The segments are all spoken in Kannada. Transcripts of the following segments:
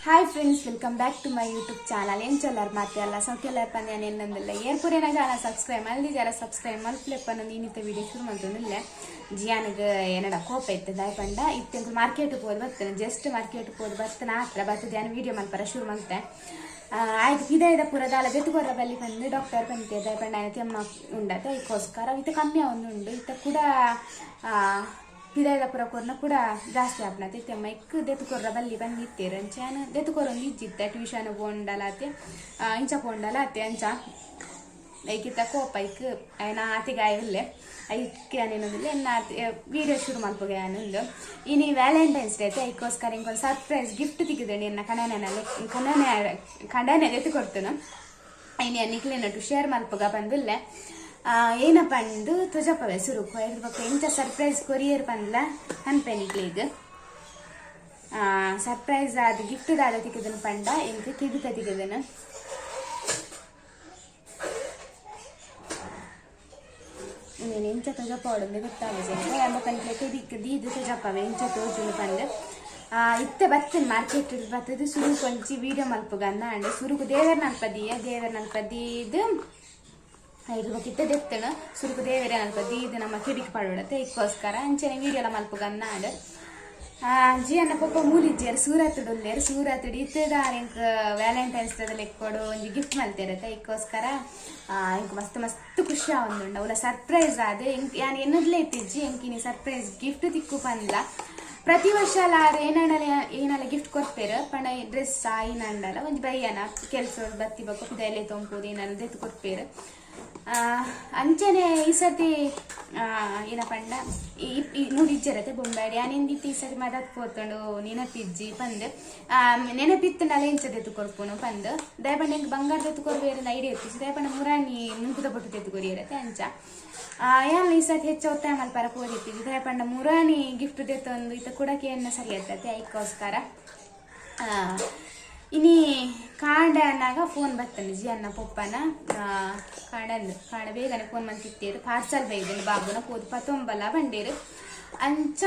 Hi friends, welcome back to my YouTube channel. ಏನು ಚೊಲ್ಲರ್ ಮಾತೆ ಅಲ್ಲ ಸೌಖ್ಯಲ್ಲಪ್ಪ ನಾನು ಏನಂದಿಲ್ಲ ಏರ್ಪುರೇನ ಚಾನಲ್ ಸಬ್ಸ್ಕ್ರೈಬ್ ಮಾಡಿ ಜರ ಸಬ್ಸ್ಕ್ರೈಬ್ ಮಲ್ಪಲೆಪ್ಪ ನಾನು ಇನ್ನಿತ ವೀಡಿಯೋ ಶುರು ಮಾಡ್ತೊಂದಿಲ್ಲ. ಜಿಯಾನಿಗೆ ಏನಡ ಕೋಪ ಇತ್ತು ದಾಯ್ಪಂಡ ಇತ್ತು ಮಾರ್ಕೆಟ್ಗೆ ಹೋದ್ ಬರ್ತೇನೆ. ಜಸ್ಟ್ ಮಾರ್ಕೆಟ್ಗೆ ಹೋದ್ ಬರ್ತೇನೆ ಹತ್ರ ಬರ್ತದೆ ನಾನು ವೀಡಿಯೋ ಮಲ್ಪರ ಶುರು ಮಾಡ್ತೆ. ಆಯ್ತು ಇದ ಪುರದಾಲ ಬೆತ್ತುಕೊರ ಬಲ್ಲಿ ಬಂದು ಡಾಕ್ಟರ್ ಬಂತೆ ದಾಯ್ಪಂಡ ಆಯ್ತು ತೆಮ್ಮ ಉಂಡತೆ ಇದಕ್ಕೋಸ್ಕರ ಇತ್ತು ಕಮ್ಮಿ ಒಂದು ಇತ್ತ ಕೂಡ ಪಿದಾಯದ ಪುರಕೋರ್ನ ಕೂಡ ಜಾಸ್ತಿ ಆಪ್ನತೆ ತೆಮ್ಮ ಇಕ್ ದೆತ್ತುಕೊರ್ರ ಬಲ್ಲಿ ಬಂದಿತ್ತೇರು ಅಂಚಾನ ದೆತ್ತುಕೊರ ಒಂದು ಇಜ್ಜಿತ್ತೆ ಟ್ಯೂಷನ್ ಪೋಂಡಲ ಅತ್ತೆ ಇಂಚ ಪೋಂಡಲ ಅತ್ತೆ ಅಂಚ ಐಕಿತ್ತ ಕೋಪ ಐಕ್ ನಾ ಆತಿಗಾಯ ಉಲ್ಲೆ ಐಕ್ಕೆ ಅನ್ನೋದಿಲ್ಲ ಎನ್ನ ವೀಡಿಯೋ ಶುರು ಮಾಡ್ಬೋಗೆ ಅನ್ನೊಂದು ಇನ್ನು ವ್ಯಾಲೆಂಟೈನ್ಸ್ ಡೇ ಐತೆ ಐಕೋಸ್ಕರ ಇಂಕೊಂದು ಸರ್ಪ್ರೈಸ್ ಗಿಫ್ಟ್ ತೆಗಿದ್ದೇನೆ ಎನ್ನ ಕಂಡನೆ ಎತ್ತು ಕೊಡ್ತೇನೆ ಇನ್ನು ನಿಕ್ಲೇನಟ್ಟು ಶೇರ್ ಮಲ್ಪಗ ಬಂದಿಲ್ಲ. ಏನಪ್ಪ ಅಂದು ತುಜಪ್ಪವೇ ಸುರುಕು ಐದು ಪಕ್ಕ ಇಂಥ ಸರ್ಪ್ರೈಸ್ ಕೊರಿಯರ್ ಬಂದ್ಲ ಅನ್ಪೆನಿಗ್ಲೀಗ ಸರ್ಪ್ರೈಸ್ ಅದು ಗಿಫ್ಟ್ ದಾದ ತೆಗೆದನು ಪಂಡ ಎಂತ ಕಿಡಿತ ತೆಗೆದನು నేను ఎంచ తొజపవడం ಗೊತ್ತಾಗದೆ ಎಂಬ ಕಣ್ಲೆ ದೀದು ತೊಜಪ್ಪವೆ ಎಂಚ ತೋಜುನು ಪಂಡು ಇತ್ತೆ ಬರ್ತೇನೆ ಮಾರ್ಕೆಟ್ ಬರ್ತದೆ ಸುರು ಕೊಂಚಿ ವೀಡಿಯೋ ಮಲ್ಪಗನ್ನ ಅಂಡ್ ಸುರುಕು ದೇವರ ನಲ್ಪದೀದು ಐದು ಕಿತ್ತ ದೆತ್ತನು ಸುರುಕು ದೇವರ ನಲ್ಪದಿ ಇದು ನಮ್ಮ ಕಿಡಿಕ್ ಪಡೋಡತ್ತೆ ಇದಕ್ಕೋಸ್ಕರ ಅಂಚನೆ ವೀಡಿಯೋ ಎಲ್ಲ ಮಲ್ಪಗನ್ನ ಅಂಡ್ ಜಿಯನ್ನ ಪಪ್ಪ ಮೂಲಿಜ್ಜಿಯರು ಸೂರತ್ತುಡು ಇತ್ತದಾರ ಇಂಕ ವ್ಯಾಲೆಂಟೈನ್ಸ್ ಡೇದಲ್ಲಿ ಕೊಡು ಒಂದು ಗಿಫ್ಟ್ ಮಲ್ತಿರತ್ತೆ ಇದಕ್ಕೋಸ್ಕರ ಇಂಕ ಮಸ್ತ್ ಖುಷಿ ಆವೊಂದುಂಡ ಅವಳ ಸರ್ಪ್ರೈಸ್ ಆದ ಇಂಕ ಯಾನು ಎನ್ನದ್ಲೇ ಇತ್ತಿಜ್ಜಿ ಇಂಕಿನಿ ಸರ್ಪ್ರೈಸ್ ಗಿಫ್ಟ್ ತಿಕ್ಕು ಪಂದ್ಲ ಪ್ರತಿ ವರ್ಷ ಅಲ್ಲ ಏನೆಲ್ಲ ಗಿಫ್ಟ್ ಕೊಡ್ತೇರು ಪಂಡ ಡ್ರೆಸ್ ಏನಂಡಲ್ಲ ಒಂದು ಬೈಯನ ಕೆಲಸ ಬತ್ತಿ ಬೇಕು ಇದೆಲ್ಲ ತೊಂಪುದು ಏನೆಲ್ಲ ದೆತ್ತು ಕೊಡ್ತೇರು ಅಂಚನೆ ಈ ಸರ್ತಿ ಏನಪ್ಪಂಡ ಈ ನುಡಿಜ್ಜಿರತ್ತೆ ಬೊಂಬಾಡಿ ಯಾನಿಂದಿತ್ತು ಈ ಸರ್ತಿ ಮದತ್ ಪೋತಂಡು ನೆನಪಿಜ್ಜಿ ಪಂದು ನೆನಪಿತ್ತನಲ್ಲ ಇಂಚದ ಎತ್ತುಕೊಡ್ಪುನು ಪಂದು ದಯಪಂಡ ಹೆಂಗೆ ಬಂಗಾರದ ಎತ್ತುಕೊಡ್ಬೇರೆ ಐಡಿಯಾ ಇತ್ತು ದಯಪಂಡ ಮುರಾಣಿ ಮುಂಕುದ ಪಟ್ಟು ಎತ್ತುಕೊರಿಯರತ್ತೆ ಅಂಚ ಯಾನ್ ಈ ಸರ್ತಿ ಹೆಚ್ಚು ಒತ್ತಾಯ ಮಲ್ಪರ ಪೋದಿತ್ತಿದ್ವಿ ದಯಪಂಡ ಮುರಾಣಿ ಗಿಫ್ಟ್ ತೆತ್ತೊಂದು ಇತ್ತ ಕೊಡಕ್ಕೆ ಎನ್ನ ಸರಿ ಇರ್ತತೆ ಅದಕ್ಕೋಸ್ಕರ ಇನಿ ಕಾಂಡ ಅನ್ನಾಗ ಫೋನ್ ಬರ್ತಾನೆ ಜಿ ಅನ್ನ ಪಪ್ಪನ ಕಾಂಡ ಬೇಗನೆ ಫೋನ್ ಮಂತಿತ್ತೇರು ಪಾರ್ಸಲ್ ಬೈದೇನು ಬಾಬುನ ಪೋದು ಪತ್ತೊಂಬಲ್ಲ ಬಂಡೇರು ಅಂಚ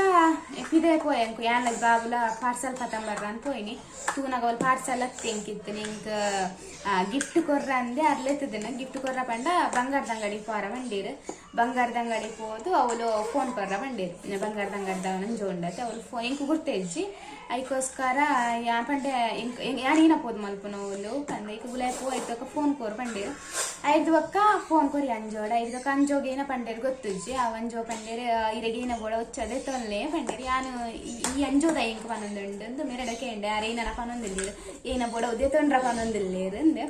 ಪಿದೆ ಪೋಯಂಕು ಯಾನ ಬಾಬುಲ ಪಾರ್ಸಲ್ ಪತ್ತಂಬರ್ರ ಅಂತ ಪೋಯಿನಿ ತೂನಾಗ ಅವಳು ಪಾರ್ಸಲ್ ಹತ್ತೆಂಕಿತ್ತು ನಿಂಗೆ ಗಿಫ್ಟ್ ಕೊರ್ರ ಅಂದೆ ಅರ್ಲೆತ್ತದೇನ ಗಿಫ್ಟ್ ಕೊರ್ರ ಪಂಡ ಬಂಗಾರದ ಅಂಗಡಿ ಪಾರ ಬಂಡೀರು ಬಂಗಾರದ ಅಂಗಡಿ ಹೋದು ಅವಳು ಫೋನ್ ಕೊರ್ರ ಬಂಡೀರು ಬಂಗಾರದ ಅಂಗಡಿದವನ ಜೋಂಡತ್ತೆ ಅವಳು ಫೋನ್ ಇಂಕು ಗುರ್ತೇಜ್ಜಿ ಅದಕ್ಕೋಸ್ಕರ ಯಾ ಪಂಡೆ ಯಾನೇನ ಪೋದು ಮಲ್ಪನ ಅವಳು ಪಂಡ ಈಗ ಗುಲಾಬಿ ಪೋ ಐದಕ್ಕ ಫೋನ್ ಕೋರ್ ಪಂಡೇರು ಐದು ಒಕ್ಕ ಫೋನ್ ಕೊರಿ ಅಂಜೋಡ ಐದಕ್ಕ ಅಂಜೋಗ ಏನ ಪಂಡೇರು ಗೊತ್ತುಜ್ಜಿ ಅವ ಅಂಜೋ ಪಂಡೇರು ಇರಗೇನ ಬೋಡ వచ్చదే ತೊನ್ಲೆ ಪಂಡೇರು ಯಾನು ಈ ಅಂಜೋದ ಇಂಕ ಪನೊಂದುಂಡು ಅಂದು ಮೆರಡಕ್ಕೆ ಎಂಡೆ ಅರೇನ ಪನೊಂದಿಲ್ಲೇರು ಏನ ಬೋಡ ಉದೇ ತೊಂಡ್ರ ಪನೊಂದಿಲ್ಲೇರು ಅಂದೆ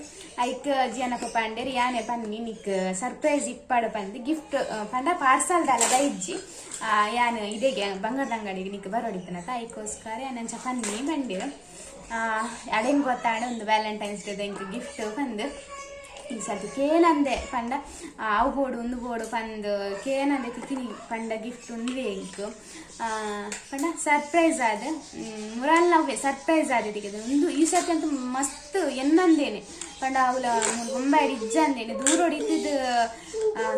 ಐಕ್ ಜಿಯನಪ್ಪ ಪಂಡೇರು ಯಾನೆ ಪನ್ನಿ ನಿಕ್ ಸರ್ಪ್ರೈಸ್ ಇಪ್ಪಡು ಪಂದು ಗಿಫ್ಟ್ ಪಂಡ ಪಾರ್ಸಲ್ ದಾಲದ ಇಜ್ಜಿ ಯಾನು ಇದೆಗೆ ಬಂಗಾರದ ಅಂಗಡಿಗೆ ನಿಕ್ ಬರೋಡಿತ್ತನತ ಅದಕ್ಕೋಸ್ಕರ ನಂಚ ಪನ್ನಿ ಬಂಡೇರು ಅಡೆಂಗೆ ಗೊತ್ತಾಡ ಒಂದು ವ್ಯಾಲೆಂಟೈನ್ಸ್ ಡೇದ ಇಂಕ ಗಿಫ್ಟ್ ಬಂದು ಈ ಸರ್ತಿ ಕೇನಂದೆ ಪಂಡ ಅವು ಬೋಡು ಒಂದು ಬೋಡು ಪಂದು ಕೇನಂದೆ ತಿಕ್ಕಿನಿ ಪಂಡ ಗಿಫ್ಟ್ ಉಂದೇ ಇಂಕು ಪಂಡ ಸರ್ಪ್ರೈಸ್ ಆದ ಮುರಾಲ್ ನಾವು ಸರ್ಪ್ರೈಸ್ ಆದ ತೆಗೆದು ಒಂದು ಈ ಸರ್ತಿ ಅಂತೂ ಮಸ್ತ್ ಎನ್ನಂದೇನೆ ಪಂಡ ಅವಳ ಮುಂಬೈ ಇಜ್ಜ ಅಂದೇನೆ ದೂರ ಹೊಡಿತಿದ್ದು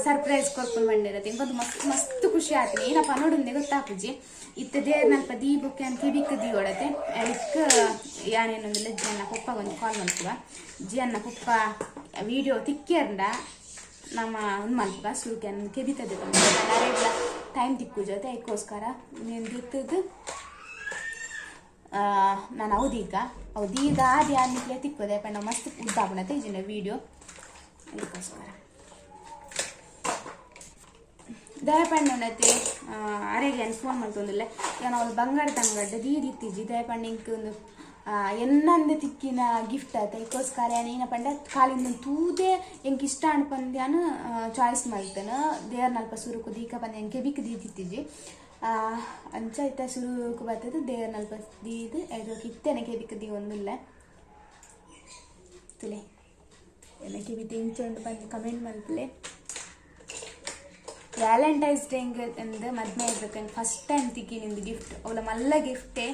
ಸರ್ಪ್ರೈಸ್ ಕೊಡ್ಕೊಂಡು ಬಂದಿರತ್ತೆ ಇಂಕೊಂದು ಮಸ್ತ್ ಖುಷಿ ಆಗ್ತೀನಿ ಏನಪ್ಪ ನೋಡುಂದೆ ಗೊತ್ತಾಪುಜಿ ಇತ್ತ ದೇವ್ರ ನಲ್ಪ ದೀಪಕ್ಕೆ ಅಂತ ಕಿಡಿಕ್ ದೀವಡತ್ತೆ ಅದಕ್ಕೆ ಯಾನೇನೊಂದಿಲ್ಲ ಜಿಯನ್ನ ಪಪ್ಪ ಒಂದು ಕಾಲ್ ಮಾಡ್ತೀವ ಜಿಯನ್ನ ಪಪ್ಪ ವಿಡಿಯೋ ತಿಕ್ಕಿಯರ್ಡ ನಮ್ಮ ಒಂದು ಮಲ್ಪ ಸುರುಕೆ ಅನ್ನೋದು ಕೆದಿತದೆ ಅರೆಲ್ಲ ಟೈಮ್ ತಿಕ್ಕು ಜೊತೆ ಅದಕ್ಕೋಸ್ಕರ ನೀನು ದಿತ್ತದು ನಾನು ಅವದೀಗ ಆದಿ ಅನ್ನಿಕ್ಲೆ ತಿಕ್ಕೋದೆ ಪಂಡ ಮಸ್ತ್ ಉದ್ದಾಪಣ ತೆಗಿನ ವಿಡಿಯೋ ಅದಕ್ಕೋಸ್ಕರ ದಯಪಣ್ಣನತ್ತೆ ಅರೆಗೆ ಫೋನ್ ಮಾಡ್ತೊಂದಿಲ್ಲ ನಾನು ಅವಳು ಬಂಗಾರದ ಅಂಗಡಿ ದೀದಿತ್ತಿಜ್ಜಿ ದಯಪಣ್ಣ ಇಂಕ ಒಂದು ಎನ್ನಂದೆ ತಿಕ್ಕಿನ ಗಿಫ್ಟ್ ಆಯ್ತು ಅದಕ್ಕೋಸ್ಕರ ಏನ ಪಂಡ ಕಾಲಿಂದ ತೂದೆ ಎಂಗೆ ಇಷ್ಟ ಅನ್ಪಂದ್ಯಾನು ಚಾಯ್ಸ್ ಮಾಡ್ತೇನೆ ದೇವ್ರ ನಲ್ಪ ಸುರುಕು ದೀಕ ಬಂದು ಎಂಗೆ ಬಿಕ್ ದೀದಿತ್ತಿಜ್ಜಿ ಅಂಚ ಇತ್ತ ಸುರುಕು ಬರ್ತದೆ ದೇವ್ರ ನಲ್ಪ ದೀದು ಅದು ಕಿತ್ತೇನೆ ಕೆಬಿಕ್ ದೀ ಒಂದಿಲ್ಲ ತುಲೆ ಎಲ್ಲ ಕೆಬಿತ್ತು ಇಂಚೊಂಡು ಬಂದು ಕಮೆಂಟ್ ಮಲ್ಪಲೆ ವ್ಯಾಲೆಂಟೈನ್ಸ್ ಡೇ ಅಂದು ಮದ್ಮೆ ಇರ್ಬೇಕು ಫಸ್ಟ್ ಟೈಮ್ ತಿಕ್ಕಿ ನಿಂದು ಗಿಫ್ಟ್ ಅವಳ ಮಲ್ಲ ಗಿಫ್ಟೇ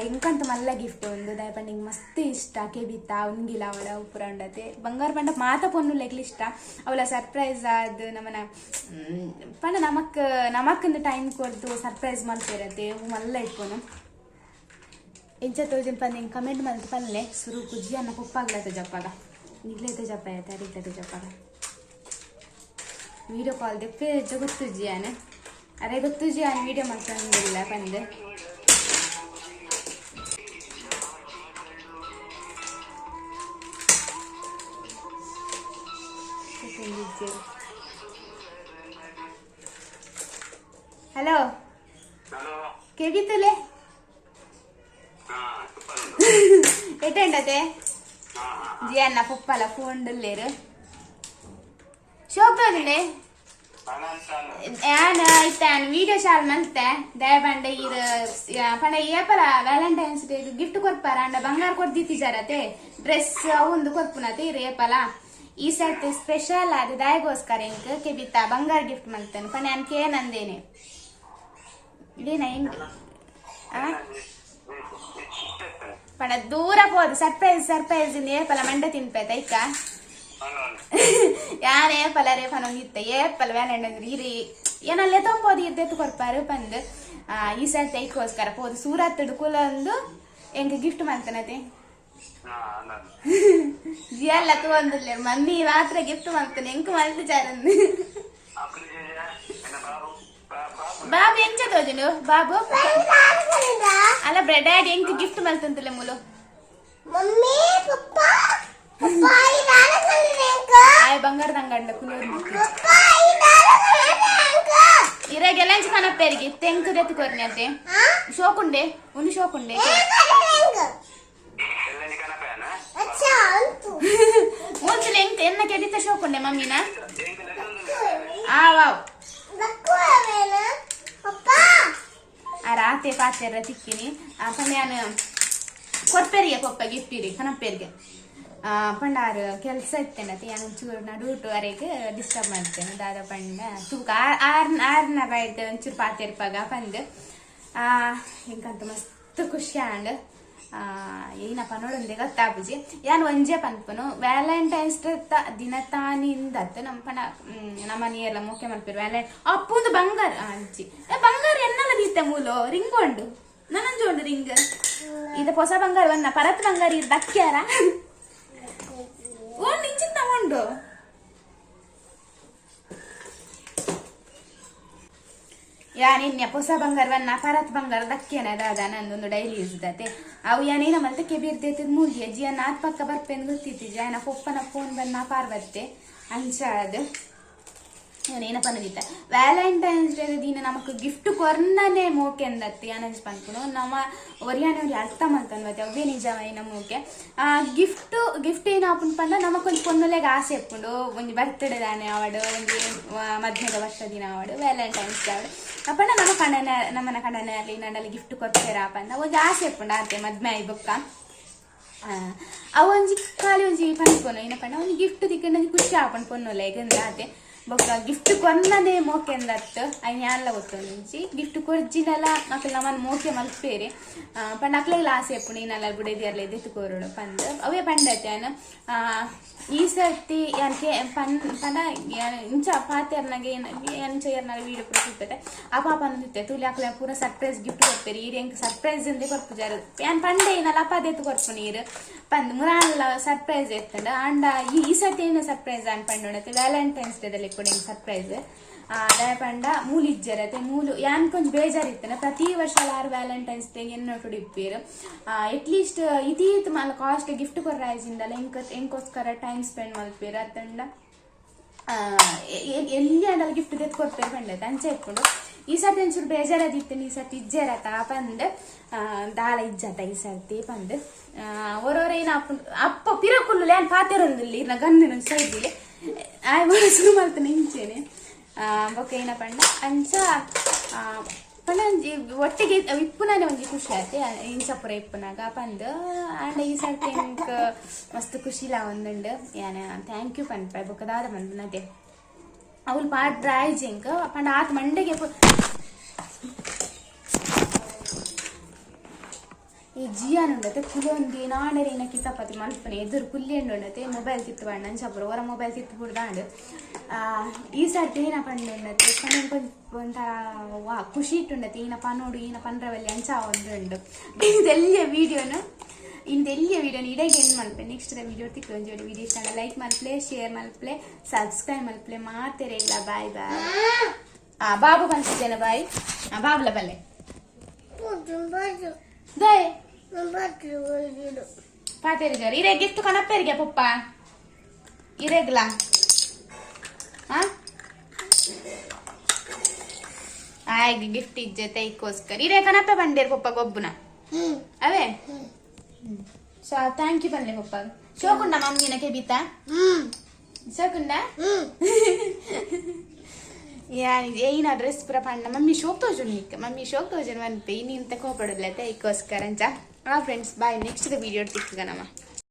ಇಂಕಂತ ಮಲ್ಲ ಗಿಫ್ಟ್ ಒಂದು ದಯಪಂಡ ನಿಂಗೆ ಮಸ್ತ್ ಇಷ್ಟ ಕೆಬಿತ್ತ ಉನ್ಗಿಲ ಅವಳ ಉಪುರ ಉಂಡತೆ ಬಂಗಾರ ಪಂಡ ಮಾತ ಪೊನ್ನು ಲೆಗ್ಲಿ ಇಷ್ಟ ಅವಳ ಸರ್ಪ್ರೈಸ್ ಅದು ನಮ್ಮನ ಪಂಡ ನಮಕ್ ಟೈಮ್ ಕೊಡ್ದು ಸರ್ಪ್ರೈಸ್ ಮಾಡ್ತಿರತ್ತೆ ಮಲ್ಲ ಇಟ್ಕೊನು इंचा तो जन पंदिंग कमेंट मल्त पल्ले सुरू कुजी अन्न पुप्पागला तो जप्पागा निगले तो जप्पाया तारीख तो जप्पागा वीडियो कॉल देखते जो गुत्तुजी आने अरे गुत्तुजी आने वीडियो मल्तंदिल्ला पंदे हेलो के गीतले ఎటండతే జీ అన్న పుప్పాల ఫోన్ లేరు షోక్ తోండి ఇస్తాను వీడియో చాలా మంతే దయబండ ఇది పండ ఏపల ವ್ಯಾಲೆಂಟೈನ್ಸ್ ಡೇ ಗಿಫ್ಟ್ ಕೊಡ್ಪಾರ ಅಂಡ ಬಂಗಾರ ಕೊಡ್ದಿತ್ತಿಜಾರತೆ ಡ್ರೆಸ್ ಒಂದು ಕೊಡ್ಪುನತೆ ರೇಪಲ ಈ ಸರ್ತಿ ಸ್ಪೆಷಲ್ ಅದು ದಯಗೋಸ್ಕರ ಇಂಕ ಕೆಬಿತ್ತ ಬಂಗಾರ ಗಿಫ್ಟ್ ಮಾಡ್ತೇನೆ ಪಣ ಅನ್ಕೆ ನಂದೇನೆ ಇದೇನ ಹಿಂಗ ಪಣ ದೂರ ಹೋದು ಸರ್ಪ್ರೈಸ್ ಏಪಲ ಮಂಡೆ ತಿನ್ಪೇತ ಇಕ್ಕ ಯಾನ್ ಏಪಲ ರೇಪನ ಇತ್ತ ಏಪಲ ವ್ಯಾಲೆಂಟೈನ್ಸ್ ಇರಿ ಏನಲ್ಲೇ ತೊಂಬೋದು ಇದ್ದೆತ್ತು ಕೊಡ್ಪಾರು ಪಂದು ಈ ಸರ್ತಿ ಐಕೋಸ್ಕರ ಹೋದು ಸೂರತ್ ಕುಲಂದು ಎಂಕ ಗಿಫ್ಟ್ ಮಾಡ್ತಾನತೆ ಜಿಯಲ್ಲ ತಗೊಂಡಿಲ್ಲ ಮಮ್ಮಿ ಮಾತ್ರ ಗಿಫ್ಟ್ ಮಾಡ್ತಾನೆ ಎಂಕ ಮಾಡ್ತು ಚಾರಂದು ಬಾಬು ಎಂಚ ತೋಜನು ಬಾಬು ಅಲ್ಲ ಡ್ಯಾಡಿ ಎಂಕ ಗಿಫ್ಟ್ ಮಾಡ್ತಂತಲ್ಲ ಮೂಲು ಆಯ್ ಬಂಗಾರದ ಅಂಗಡಿ ಕುಲೂರು ಇರಾಗೆಲ್ಲ ಎಂಚ ಕನಪ್ಪೇರಿಗೆ ತೆಂಕು ದೆತ್ತು ಕೊರ್ನಂತೆ ಶೋಕುಂಡೆ ಒಂದು ಶೋಕುಂಡೆ ಮುಂಚೆ ಎಂಕ ಎನ್ನ ಕೆಡಿತ ಶೋಕುಂಡೆ ಮಮ್ಮಿನ ವಾವ್ ರಾತೆ ಪಾತೆರ ತಿಕ್ಕಿನಿ ಪಂಡ್ಯಾನು ಕೊಡ್ಪೇರಿಗೆ ಕೊಪ್ಪ ಗಿಫ್ಟಿರಿ ಕನಪ್ಪೇರಿಗೆ ಪಂಡಾರು ಕೆಲಸ ಇತ್ತೇನತಿ ನಾನು ಒಂಚೂರು ನಡುಟು ವರೆಗೆ ಡಿಸ್ಟರ್ಬ್ ಮಾಡ್ತೇನೆ ದಾದ ಪಂಡ ತೂಕ ಆರ್ನ ಬೈಟ್ ಒಂಚೂರು ಪಾತೆರ್ಪಾಗ ಪಂದು ಇಂಕಂತ ಮಸ್ತ್ ಖುಷಿ ಆಂಡ್ ಏನಪ್ಪ ನೋಡೊಂದೆ ಗೊತ್ತಾಪುಜಿ ಯಾನ್ ಒಂಜೆ ಪನ್ಪನು ವ್ಯಾಲೆಂಟೈನ್ಸ್ ದಿನ ತಾನಿಂದ ನಮ್ಮ ಪಣ ನಮ್ಮ ಮನೆಯೆಲ್ಲ ಮುಖ್ಯ ಮಲ್ಪೇರು ಅಪ್ಪುಂದು ಬಂಗಾರ ಅಂಚಿ ಬಂಗಾರ ಎನ್ನಲ್ಲ ದೀತೆ ಮೂಲು ರಿಂಗ್ ಉಂಡು ನನಂಜೋಂಡು ರಿಂಗ್ ಇದು ಹೊಸ ಬಂಗಾರ ಬನ್ನ ಪರತ್ ಬಂಗಾರ ಇದು ದಕ್ಕ್ಯಾರ ಓ ನಿಂಚಿನ ತಗೊಂಡು ಯಾನಿನ್ಯ ಹೊಸ ಬಂಗಾರವನ್ನ ಪರತ್ ಬಂಗಾರ ದಕ್ಕೇನ ದಾದ ನಂದೊಂದು ಡೈಲಿ ಯೂಸ್ದತೆ ಅವು ಯಾನೇನ ಮಲ್ತ ಕೆಬಿರ್ದೈತದ ಮೂಲ್ಯ ಜಿಯ ನಾತ್ ಪಕ್ಕ ಬರ್ಪೇನ್ ಗೊತ್ತಿತ್ತು ಜಾಯನ ಪೊಪ್ಪನ ಫೋನ್ ಬನ್ನ ಪಾರ್ವತ್ತೆ ಅಂಚಾದ ಏನ ಪನ್ನದಿತ್ತ ವ್ಯಾಲೆಂಟೈನ್ಸ್ ಡೇ ದಿನ ನಮಕ್ ಗಿಫ್ಟ್ ಕೊರ್ನನೆ ಮೋಕೆ ಅಂದತ್ತೆ ಯಾನಂಜ್ ಪನ್ಪುನು ನಮ್ಮ ಒರಿಯಾನವ್ರಿ ಅರ್ಥ ಮಾಡ್ತಾನ್ವತ್ತೆ ಅವೇ ನಿಜವೈನ ಮೋಕೆ ಗಿಫ್ಟ್ ಏನ ಆಪುನ್ ಪಂಡ ನಮಕೊಂದು ಪೊನ್ನುಲೆಗೆ ಆಸೆ ಇಪ್ಪುಂಡು ಒಂಜಿ ಬರ್ತ್ಡೇ ದಾನೆ ಆವಡು ಒಂಜಿ ಮದ್ಮೆದ ವರ್ಷ ದಿನ ಆವಡು ವ್ಯಾಲೆಂಟೈನ್ಸ್ ಡೇ ಆವಡು ಅಪ್ಪಂಡ ನಮ್ಮನ ಕಣ್ಣನಲ್ಲಿ ನಡಲಿ ಗಿಫ್ಟ್ ಕೊಡ್ತೇರ ಪಂಡ ಒಂಜಿ ಆಸೆ ಇಪ್ಪುಂಡು ಆತೆ ಮದ್ಮೆ ಆಯ್ ಬೊಕ್ಕ ಅವು ಒಂಜಿ ಖಾಲಿ ಒಂಜಿ ಪನ್ಪುನು ಏನ ಪಂಡ ಒಂಜಿ ಗಿಫ್ಟ್ ತಿಕ್ಕಂಡು ಖುಷಿ ಆಪುಂಡು ಪೊನ್ನುಲೆಗೆ ಅಂದ ಆತೆ ಬೊಕ್ಕ ಗಿಫ್ಟ್ ಕೊನ್ನದೇ ಮೋಕೆ ಅಂದತ್ತು ಅಯ್ಯ ಯಾನ್ಲ ಗೊತ್ತೊಂಜಿ ಗಿಫ್ಟ್ ಕೊರ್ಜಿನಲ್ಲ ಮಕ್ಳು ನಮ್ಮನ್ನು ಮೋಕೆ ಮಲ್ಪೇರಿ ಪಂಡ ಅಕ್ಲೆಲ್ಲ ಆಸೆ ಎಪ್ಪುಂಡು ಏನಲ್ಲ ಬುಡೇದಿಯರ್ಲ ಎದ್ದು ಕೋರೋಡು ಪಂದ್ ಅವೇ ಪಂಡತೆ ಯಾನು ಈ ಸರ್ತಿ ಯಾನ್ಕೆ ಪಂಡ ಇಂಚ ಪಾತೆರ್ನಾಗೆ ಎಂಚ ಏರ್ನಾಗ ವೀಡಿಯೋ ಪೂರ ಸಿಗ್ತದೆ ಆ ಪಾಪ ಅಂದಿತ್ತೆ ತುಲಿ ಅಕ್ಲೆ ಪೂರ ಸರ್ಪ್ರೈಸ್ ಗಿಫ್ಟ್ ಕೊಡ್ತೇರಿ ಈರು ಎಂಕ್ ಸರ್ಪ್ರೈಸ್ ಇಂದೇ ಕೊರ್ಪು ಜಾರು ಯಾನ್ ಪಂಡೆ ಏನಲ್ಲ ಅಪ್ಪ ಎತ್ತು ಕೊರ್ಪು ನೀರು ಪಂದ್ ಮುರಾನ್ಲ ಸರ್ಪ್ರೈಸ್ ಎತ್ತಂಡ ಅಂಡ ಈ ಸರ್ತಿ ಏನು ಸರ್ಪ್ರೈಸ್ ಅನ್ ಪಂಡೋಣತೆ ವ್ಯಾಲೆಂಟೈನ್ಸ್ ಡೇದಲ್ಲಿ ಕೂಡ ಸರ್ಪ್ರೈಸ್ ಪಂಡ ಮೂಲು ಇಜ್ಜರತೆ ಮೂಲು ಯಾನ್ ಕೊಂಚ ಬೇಜಾರಿತ್ತನ ಪ್ರತಿ ವರ್ಷ ಯಾರು ವ್ಯಾಲೆಂಟೈನ್ಸ್ ಡೇ ಎನ್ನೋಟು ಇಪ್ಪೇರು ಎಟ್ಲೀಸ್ಟ್ ಇತೀತ್ ಮಲ್ಲ ಕಾಸ್ಟ್ ಗಿಫ್ಟ್ ಕೊರ್ರಾಯ್ಜಿಂದಲ್ಲ ಎಂಕೋಸ್ಕರ ಟೈಮ್ ಸ್ಪೆಂಡ್ ಮಲ್ಪೇರು ಅತ್ತಂಡ ಎಲ್ಲಿ ಅಂಡಲ್ಲ ಗಿಫ್ಟ್ ತೆತ್ತು ಕೊಡ್ಪೇರು ಪಂಡೈತೆ ಅಂಚೆ ಇಟ್ಕೊಂಡು ಈ ಸರ್ತಿ ಒಂಚೂರು ಬೇಜಾರದಿತ್ತು ಈ ಸರ್ತಿ ಇಜ್ಜರತ ಪಂದ್ ದಾಳ ಇಜ್ಜತ ಈ ಸರ್ತಿ ಪಂದ್ ಓರೋರೇನ ಅಪ್ಪ ಪಿರಕುಲ್ಲು ಯಾನ್ ಪಾತೆರೊಂದಿಲ್ಲ ಇರ್ನ ಗಂದಿನ ಸೈದಿಲಿ ಆಯ್ ಶುರು ಮಾಡ್ತಾನೆ ಇಂಚೇನೆ ಬೊಕ್ಕ ಏನ ಪಂಡ ಅಂಚ ಪಂಡ ಒಟ್ಟಿಗೆ ಇಪ್ಪುನಾನೆ ಒಂಜಿ ಖುಷಿ ಆಯ್ತು ಇಂಚಪುರ ಇಪ್ಪುನಾಗ ಪಂದ್ ಅಂಡ್ ಈ ಸರ್ತಿ ಎಂಕ್ ಮಸ್ತ್ ಖುಷಿಲ ಒಂದುಂಡು ಯಾನ ಥ್ಯಾಂಕ್ ಯು ಪನ್ಪ ಬೊಕ್ಕ ದಾದ ಬಂದು ನದೆ ಅವಳು ಪಾಡ್ರ ಆಯ್ಜಿಂಕ್ ಪಂಡ ಆತ ಮಂಡೆಗೆ ಈ ಜಿಯಾನುಂಡತೆ ಕುಲೊಂದಿ ನಾಣೆರಿನ ಕಿತಾಪತಿ ಮಲ್ಪನೆ ಎದುರು ಕುಲ್ಲಿ ಉಂಡತೆ ಮೊಬೈಲ್ ತಿತ್ತು ಬಣ್ಣ ಅಂಚಪುರ ಹೊರ ಮೊಬೈಲ್ ತಿತ್ತು ಬಿಡ್ದಾಂಡು ఈసారి ఈయన పండు ఉన్నది కొంచెం ಒಂಥರ ವಾ ಖುಷಿ ಇಟ್ಟುಂಡತಿ ಈನ ಪನೋಡು ಈನ ಪಂಡ್ರವಲ್ಲಿ ಅಂಚ ಒಂದು ಇದೆಲ್ಲ ವೀಡಿಯೋನು ಇಂದೆಲ್ಲ ವೀಡಿಯೋನು ಇಡಗೆ ಏನು ಮಲ್ಪೆ ನೆಕ್ಸ್ಟ್ ವೀಡಿಯೋ ತಿಕ್ಕು ಒಂದು ವೀಡಿಯೋ ಇಷ್ಟ ಲೈಕ್ ಮಲ್ಪ್ಲೆ ಶೇರ್ ಮಲ್ಪ್ಲೆ ಸಬ್ಸ್ಕ್ರೈಬ್ ಮಲ್ಪ್ಲೆ ಮಾಡ್ತೇರೆ ಇಲ್ಲ ಬಾಯ್ ಬಾಯ್ ಬಾಬು ಬಂದಿದ್ದೇನೆ ಬಾಯ್ ಬಾಬುಲ ಬಲ್ಲೆ ದಾಯ್ ಪಾತೇರಿದ್ದಾರೆ ಇರೇ ಗಿಫ್ಟ್ ಕಣಪ್ಪೇರಿಗೆ ಪಪ್ಪ ಇರೇಗ್ಲ ಆಯ್ತು ಗಿಫ್ಟ್ ಇಜ್ಜತೆ ಈಗೋಸ್ಕರ ಇರೇ ಕಣಪ್ಪ ಬಂಡೇರು ಪಪ್ಪ ಗೊಬ್ಬುನ ಅವೇ ಸೊ ಥ್ಯಾಂಕ್ ಯು ಬನ್ನಿ ಪಪ್ಪ ಶೋಕುಂಡ ಮಮ್ಮಿನಕ್ಕೆ ಬೀತಾ ಶೋಕುಂಡ ಏನ ಡ್ರೆಸ್ ಪೂರ ಪಂಡ ಮಮ್ಮಿ ಶೋಕ್ ತೋಜುನ್ ನಿಕ್ಕ ಮಮ್ಮಿ ಶೋಕ್ ತೋಜನ್ ಬಂತೆ ಇನ್ನಿಂತ ಕೋಪಡಲ್ಲ ಈಗೋಸ್ಕರ ಅಂಚ ಫ್ರೆಂಡ್ಸ್ ಬಾಯ್ ನೆಕ್ಸ್ಟ್ ವಿಡಿಯೋ ತಿಕ್ಕಗ ನಮ್ಮ